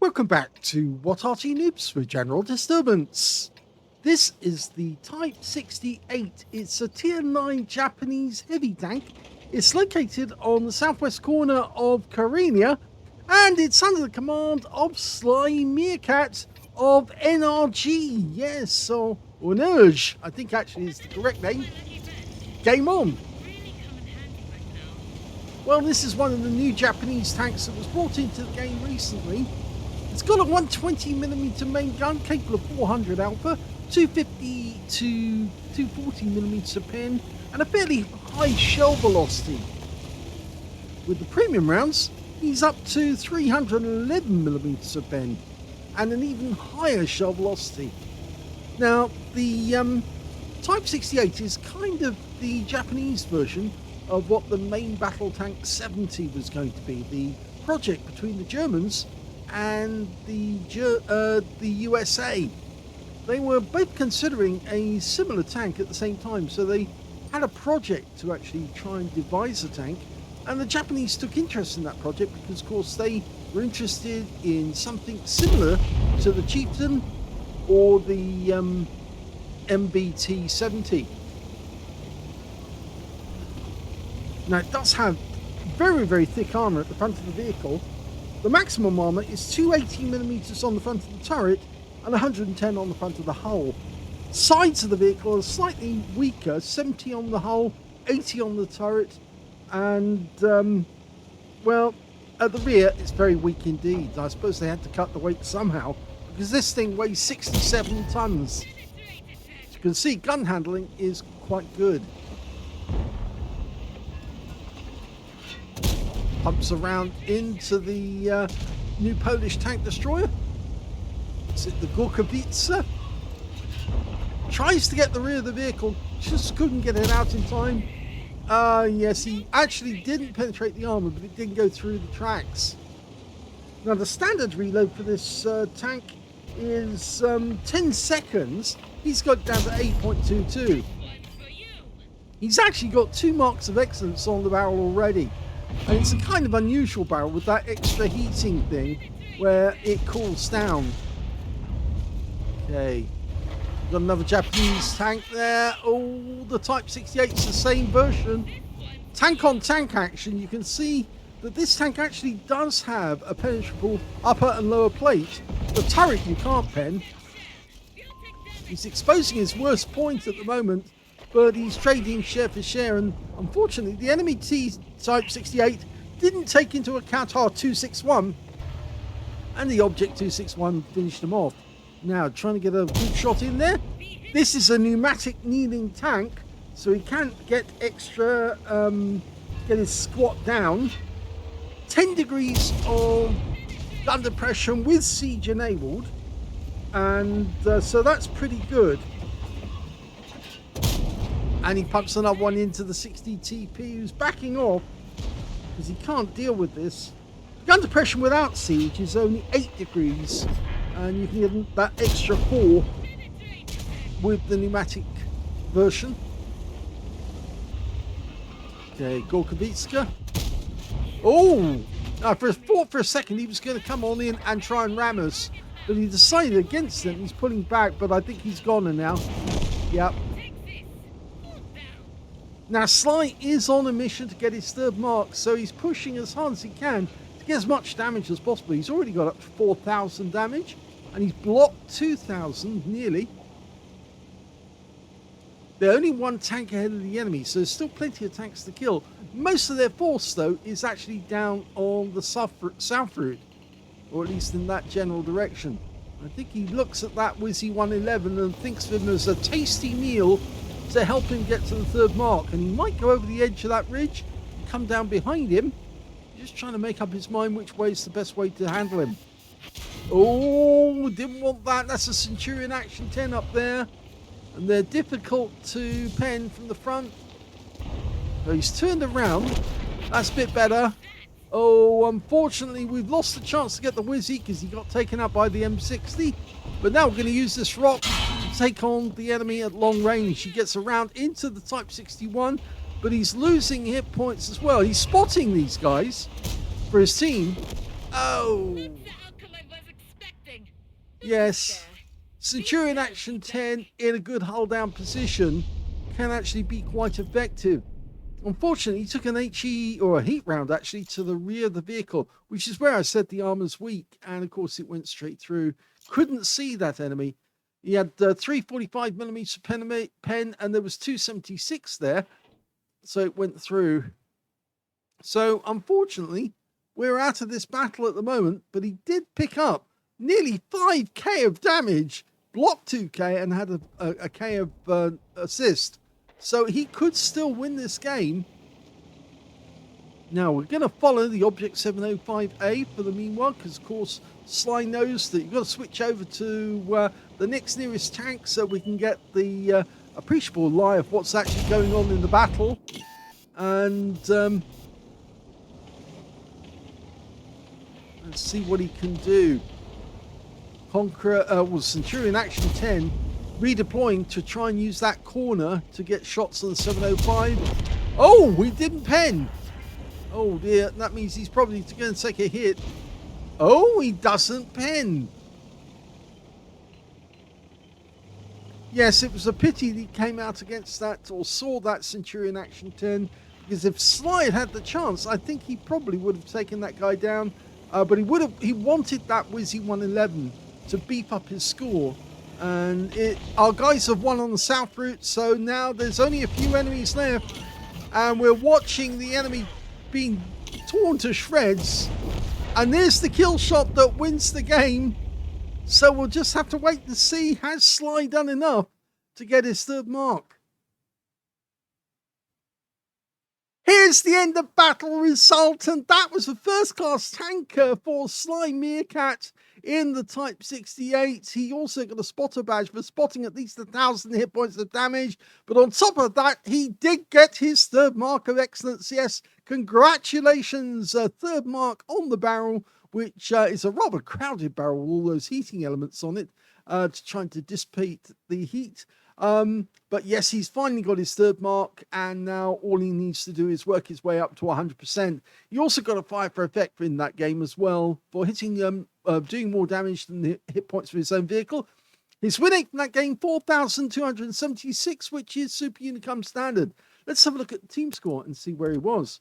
Welcome back to What Arty Noobs with General Disturbance. This is the Type 68. It's a Tier 9 Japanese heavy tank. It's located on the southwest corner of Karelia, and it's under the command of SlyMeerkat of ENRGE. Yes, or ENRGE, I think actually is the correct name. Game on. Well, this is one of the new Japanese tanks that was brought into the game recently. It's got a 120mm main gun capable of 400 alpha, 250 to 240mm pen, and a fairly high shell velocity. With the premium rounds, he's up to 311mm of pen and an even higher shell velocity. Now, the Type 68 is kind of the Japanese version of what the main battle tank 70 was going to be, the project between the Germans and the USA. They were both considering a similar tank at the same time, so they had a project to actually try and devise a tank, and the Japanese took interest in that project because, of course, they were interested in something similar to the Chieftain or the MBT-70. Now, it does have very, very thick armour at the front of the vehicle. The maximum armour is 280mm on the front of the turret and 110 on the front of the hull. Sides of the vehicle are slightly weaker, 70 on the hull, 80 on the turret, and, well, at the rear it's very weak indeed. I suppose they had to cut the weight somehow, because this thing weighs 67 tons. As you can see, gun handling is quite good. Pumps around into the new Polish tank destroyer. Is it the Gorkowica? Tries to get the rear of the vehicle, just couldn't get it out in time. Yes, he actually didn't penetrate the armour, but it didn't go through the tracks. Now, the standard reload for this tank is 10 seconds. He's got down to 8.22. He's actually got 2 marks of excellence on the barrel already. And it's a kind of unusual barrel with that extra heating thing where it cools down. Okay. Got another Japanese tank there. Oh, the Type 68 is the same version. Tank on tank action. You can see that this tank actually does have a penetrable upper and lower plate. The turret you can't pen. He's exposing his worst point at the moment, but he's trading share for share, and unfortunately the enemy Type 68 didn't take into account our 261, and the Object 261 finished him off. Now, trying to get a good shot in there. This is a pneumatic kneeling tank, so he can't get extra, get his squat down. 10 degrees of under pressure with siege enabled, and so that's pretty good. And he pumps another one into the 60 TP, who's backing off because he can't deal with this. The under pressure without siege is only 8 degrees, and you can get that extra 4 with the pneumatic version. Okay, Gorkowica. Oh! Now, for a second, he was going to come on in and try and ram us, but he decided against it. He's pulling back, but I think he's goner now. Yep. Now, Sly is on a mission to get his 3rd mark, so he's pushing as hard as he can to get as much damage as possible. He's already got up to 4,000 damage, and he's blocked 2,000 nearly. They're only 1 tank ahead of the enemy, so there's still plenty of tanks to kill. Most of their force, though, is actually down on the south route, or at least in that general direction. I think he looks at that Wizzy 111 and thinks of him as a tasty meal to help him get to the 3rd mark, and he might go over the edge of that ridge and come down behind him, just trying to make up his mind which way is the best way to handle him. Oh, didn't want that. That's a Centurion Action 10 up there, and they're difficult to pen from the front. So he's turned around. That's a bit better. Oh, unfortunately we've lost the chance to get the Wizzy because he got taken out by the M60, but now we're going to use this rock to take on the enemy at long range. He gets around into the Type 61, but he's losing hit points as well. He's spotting these guys for his team. Oh, Yes, Centurion Action 10 in a good hull down position can actually be quite effective. Unfortunately, he took an HE or a heat round actually to the rear of the vehicle, which is where I said the armor's weak. And of course, it went straight through. Couldn't see that enemy. He had 345mm pen, and there was 276 there, so it went through. So unfortunately, we're out of this battle at the moment. But he did pick up nearly 5k of damage, blocked 2k, and had a k of assist. So he could still win this game. Now, we're going to follow the Object 705A for the meanwhile, because, of course, Sly knows that you've got to switch over to the next nearest tank so we can get the appreciable lie of what's actually going on in the battle. And let's see what he can do. Centurion Action 10 redeploying to try and use that corner to get shots on the 705. Oh, we didn't pen. Oh dear, that means he's probably going to take a hit. Oh, he doesn't pen. Yes, it was a pity that he came out against that or saw that Centurion Action 10, because if Sly had the chance, I think he probably would have taken that guy down. But he wanted that Wizzy 111 to beef up his score. And our guys have won on the south route, so now there's only a few enemies left, and we're watching the enemy being torn to shreds. And there's the kill shot that wins the game. So we'll just have to wait to see, has Sly done enough to get his third mark? Here's the end of battle result, and that was a first-class tanker for SlyMeerkat in the Type 68. He also got a spotter badge for spotting at least 1,000 hit points of damage, but on top of that, he did get his third mark of excellence. Yes, congratulations, third mark on the barrel, which is a rather crowded barrel with all those heating elements on it, trying to dissipate the heat. But yes, he's finally got his third mark, and now all he needs to do is work his way up to 100%. He also got a fire for effect in that game as well for hitting, doing more damage than the hit points for his own vehicle. His win rate from that game, 4,276, which is Super Unicum standard. Let's have a look at the team score and see where he was.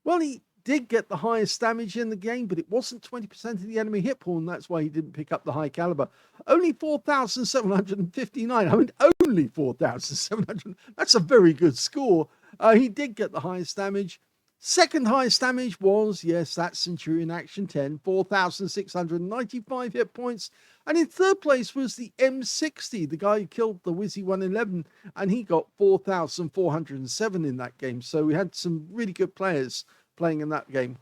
Well, he did get the highest damage in the game, but it wasn't 20% of the enemy hit pool, and that's why he didn't pick up the high caliber. Only 4,759. I mean, only 4,700. That's a very good score. He did get the highest damage. Second highest damage was, yes, that's Centurion Action 10, 4,695 hit points. And in third place was the M60, the guy who killed the Wizzy 111, and he got 4,407 in that game. So we had some really good players playing in that game.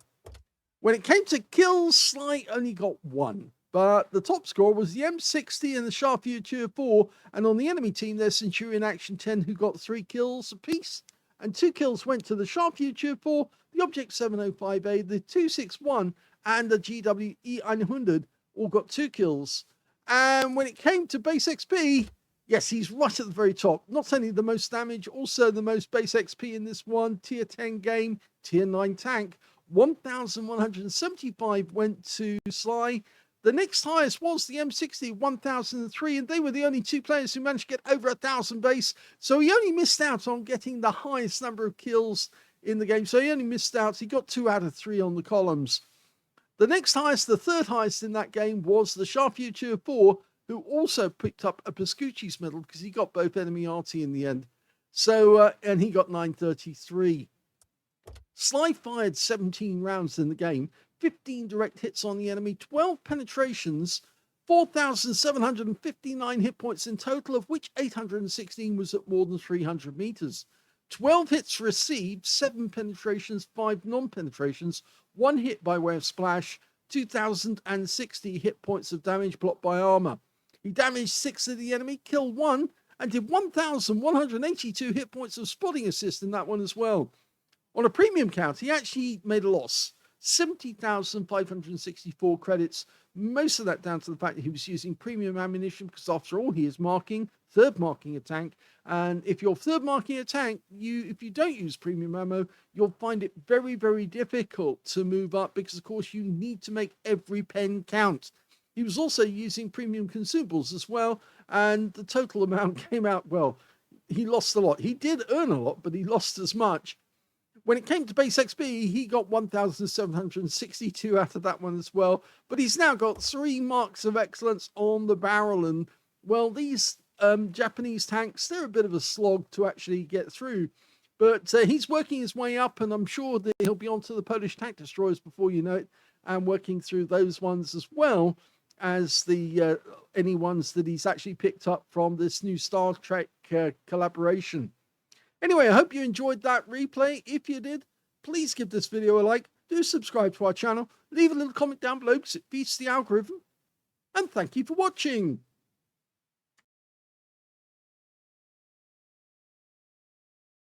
When it came to kills, Sly only got one, but the top score was the M60 and the Shure MV7X, and on the enemy team there's Centurion Action 10, who got 3 kills apiece, and 2 kills went to the Shure MV7X, the Object 705A, the 261, and the GW E100 all got 2 kills. And when it came to base XP, yes, he's right at the very top. Not only the most damage, also the most base XP in this one. Tier 10 game, Tier 9 tank. 1,175 went to Sly. The next highest was the M60, 1,003, and they were the only 2 players who managed to get over 1,000 base. So he only missed out on getting the highest number of kills in the game. So he only missed out. He got 2 out of 3 on the columns. The next highest, the third highest in that game, was the Shure MV7X, who also picked up a Pascucci's medal because he got both enemy Arty in the end. So, and he got 933. Sly fired 17 rounds in the game, 15 direct hits on the enemy, 12 penetrations, 4,759 hit points in total, of which 816 was at more than 300 meters. 12 hits received, 7 penetrations, 5 non-penetrations, 1 hit by way of splash, 2,060 hit points of damage blocked by armor. He damaged 6 of the enemy, killed 1, and did 1,182 hit points of spotting assist in that one as well. On a premium count, he actually made a loss, 70,564 credits, most of that down to the fact that he was using premium ammunition, because after all, he is third marking a tank, and if you're third marking a tank, if you don't use premium ammo, you'll find it very, very difficult to move up, because of course you need to make every pen count. He was also using premium consumables as well, and the total amount came out, well, he lost a lot. He did earn a lot, but he lost as much. When it came to base XP, he got 1,762 out of that one as well. But he's now got 3 marks of excellence on the barrel. And, well, these Japanese tanks, they're a bit of a slog to actually get through. But he's working his way up, and I'm sure that he'll be onto the Polish tank destroyers before you know it, and working through those ones as well as the any ones that he's actually picked up from this new Star Trek collaboration. Anyway, I hope you enjoyed that replay. If you did, please give this video a like. Do subscribe to our channel. Leave a little comment down below because it feeds the algorithm. And thank you for watching.